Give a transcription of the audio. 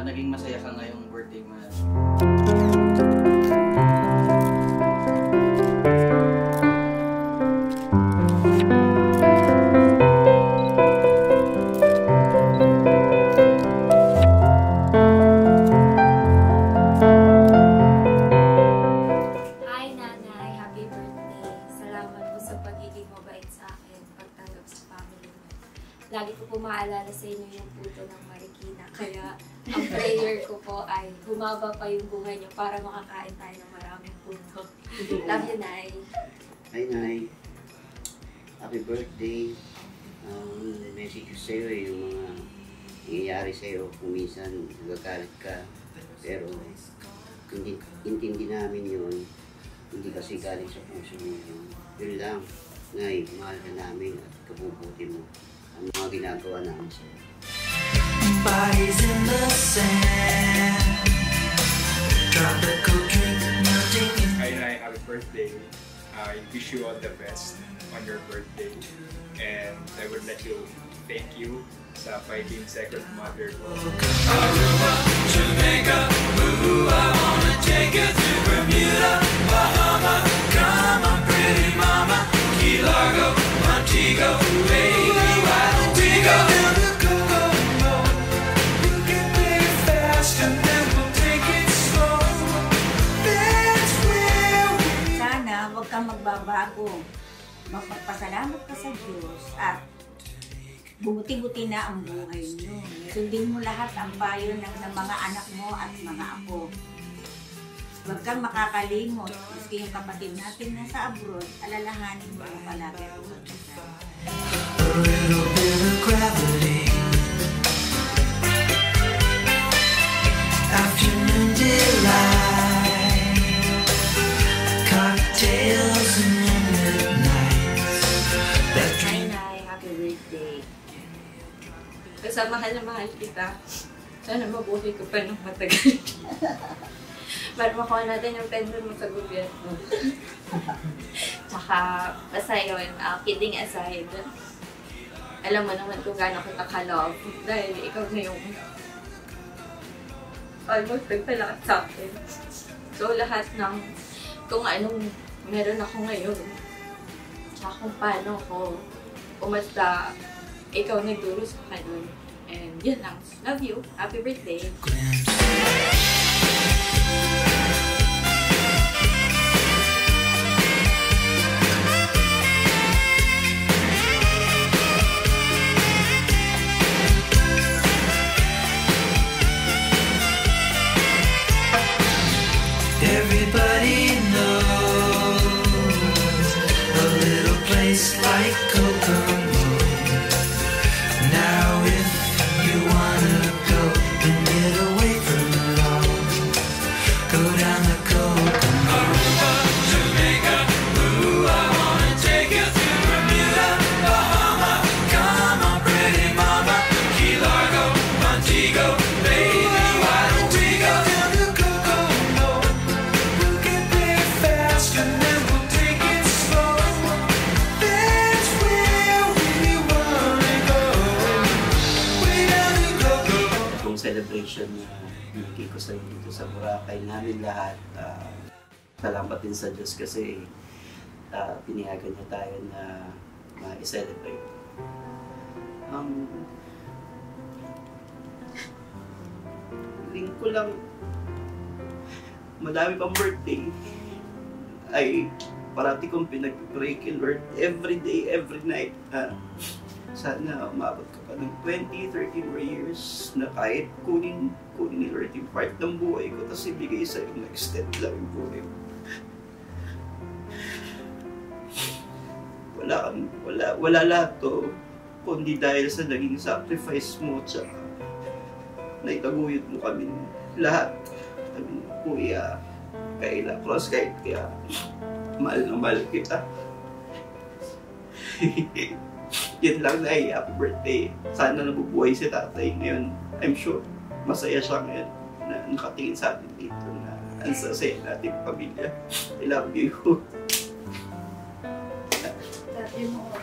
naging masaya ka ngayong birthday mo. Lagi ko po maalala sa inyo yung puto ng Marikina. Kaya ang prayer ko po ay humaba pa yung buhay niyo para makakain tayo ng maraming puto. Love you, Nay. Hi, Nay. Happy birthday. Message ko sa'yo yung mga nangyayari sa'yo. Kung minsan nagagalit ka. Pero intindi namin yun. Hindi kasi galing sa puso mo yun. Yun lang. Nay, mahal ka namin at kabubuti mo. Ang mga ginagawa namin sa'yo. Bodies in the sand. Tropical drink melting in. Hi, Nay. Happy birthday. I wish you all the best on your birthday. And I would like to thank you sa pagiging second mother ko. Aruba, Jamaica, ooh, I wanna take you to Bermuda, Bahama, come on pretty mama, Key Largo, Montego, baby. Sana huwag kang magbabago. Magpapasalamat ka sa Diyos at bumuti-buti na ang buhay niyo. Sundin mo lahat ang payo ng mga anak mo at mga apo. Huwag kang makakalimot. Maski yung kapatid natin na sa abroad, alalahanin mo palagi ang magkasal. A little bit of gravity. Afternoon delight. Cocktails and moonlit nights. Hi, Nay. Happy birthday. Basta mahal na mahal kita. Sana mabuhay ko pa ng matagal. Para makuha natin yung pension mo sa gobyerno. Tsaka, basta yun, kidding aside, alam mo naman kung gaano kita ka-love dahil ikaw na yung almost nagpalakat sa akin. So, lahat ng kung anong meron ako ngayon, tsaka kung paano ako umasta, ikaw nagduro sa akin. And yun lang. Love you. Happy birthday. Everybody knows a little place like Kokomo. Now if you wanna go and get away from it all, go down the Kokomo. Aruba, Jamaica, ooh, I wanna take you to Bermuda, Bahama, come on pretty mama, Key Largo, Montego, baby, why don't we go down the Kokomo? We'll get there fast and then we'll take it slow. That's where we wanna go. Way down the Kokomo. Itong celebration na binigay ko sa inyo dito sa Boracay namin lahat, salamat din sa Diyos kasi pinayagan niya tayo na i-celebrate. Link ko lang, madami pang birthday ay parati kong pinag-pray kay Lord every day, every night. Sana umabot ka pa ng 20, 30 more years na kahit kunin ni Lord yung part ng buhay ko tapos ibigay sa'yo na extend lang yung buhay mo. Wala lahat to kundi dahil sa naging sacrifice mo tsaka naitaguyod mo kami lahat. Kami kuya, Kayla Cross, kahit kaya mahal na mahal kita. Yan lang na happy birthday. Sana nabubuhay si tatay ngayon. I'm sure masaya siya ngayon na nakatingin sa atin dito na ang sasaya nating pamilya. I love you. Love you more.